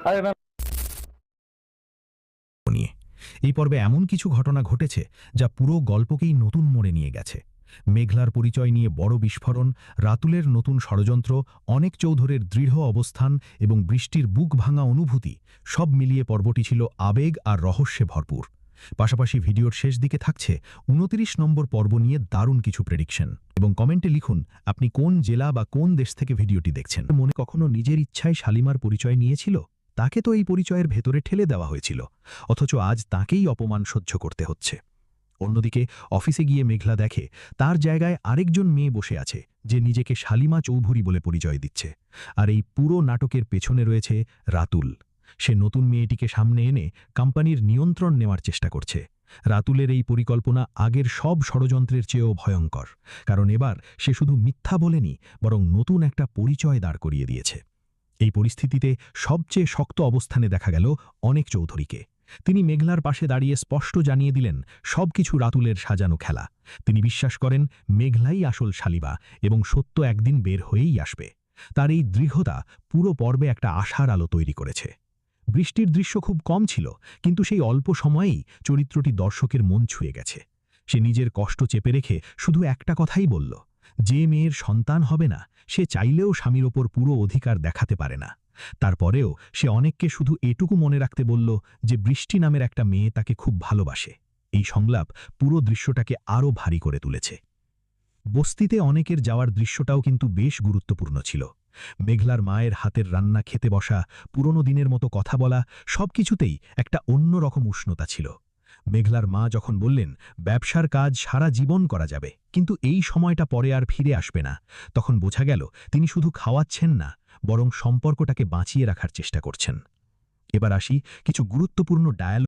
আরে না। নিয়ে এই পর্বে এমন কিছু ঘটনা ঘটেছে যা পুরো গল্পকেই নতুন মোড়ে নিয়ে গেছে। মেঘলার পরিচয় নিয়ে বড় বিস্ফোরণ, রাতুলের নতুন ষড়যন্ত্র, অনেক চৌধুরীর দৃঢ় অবস্থান এবং বৃষ্টির বুক ভাঙা অনুভূতি, সব মিলিয়ে পর্বটি ছিল আবেগ আর রহস্যে ভরপুর। পাশাপাশি ভিডিওর শেষ দিকে থাকছে ২৯ নম্বর পর্ব নিয়ে দারুণ কিছু প্রেডিকশন। এবং কমেন্টে লিখুন আপনি কোন জেলা বা কোন দেশ থেকে ভিডিওটি দেখছেন। মনে কখনো নিজের ইচ্ছায় শালিমার পরিচয় নিয়েছিল? তাকে তো এই পরিচয়ের ভেতরে ঠেলে দেওয়া হয়েছিল, অথচ আজ তাকেই অপমান সহ্য করতে হচ্ছে। অন্যদিকে অফিসে গিয়ে মেঘলা দেখে তার জায়গায় আরেকজন মেয়ে বসে আছে, যে নিজেকে শালিমা চৌধুরী বলে পরিচয় দিচ্ছে। আর এই পুরো নাটকের পেছনে রয়েছে রাতুল। সে নতুন মেয়েটিকে সামনে এনে কোম্পানির নিয়ন্ত্রণ নেওয়ার চেষ্টা করছে। রাতুলের এই পরিকল্পনা আগের সব ষড়যন্ত্রের চেয়েও ভয়ঙ্কর, কারণ এবার সে শুধু মিথ্যা বলেনি, বরং নতুন একটা পরিচয় দাঁড় করিয়ে দিয়েছে। এই পরিস্থিতিতে সবচেয়ে শক্ত অবস্থানে দেখা গেল অনেক চৌধুরীকে। তিনি মেঘলার পাশে দাঁড়িয়ে স্পষ্ট জানিয়ে দিলেন সবকিছু রাতুলের সাজানো খেলা। তিনি বিশ্বাস করেন মেঘলাই আসল শালিবা এবং সত্য একদিন বের হয়েই আসবে। তার এই দৃঢ়তা পুরো পর্বে একটা আশার আলো তৈরি করেছে। বৃষ্টির দৃশ্য খুব কম ছিল, কিন্তু সেই অল্প সময়েই চরিত্রটি দর্শকের মন ছুঁয়ে গেছে। সে নিজের কষ্ট চেপে রেখে শুধু একটা কথাই বলল, যে মেয়ের সন্তান হবে না সে চাইলেও স্বামীর ওপর পুরো অধিকার দেখাতে পারে না। তারপরেও সে অনেককে শুধু এটুকু মনে রাখতে বলল যে বৃষ্টি নামের একটা মেয়ে তাকে খুব ভালোবাসে। এই সংলাপ পুরো দৃশ্যটাকে আরও ভারী করে তুলেছে। বস্তিতে অনেকের যাওয়ার দৃশ্যটাও কিন্তু বেশ গুরুত্বপূর্ণ ছিল। মেঘলার মায়ের হাতের রান্না খেতে বসা, পুরনো দিনের মতো কথা বলা, সবকিছুতেই একটা অন্যরকম উষ্ণতা ছিল। মেঘলার মা যখন বললেন ব্যবসার কাজ সারা জীবন করা যাবে, কিন্তু এই সময়টা পরে আর ফিরে আসবে না, তখন বোঝা গেল তিনি শুধু খাওয়াচ্ছেন না, বরং সম্পর্কটাকে বাঁচিয়ে রাখার চেষ্টা করছেন। এবার আসি কিছু গুরুত্বপূর্ণ ডায়ালগ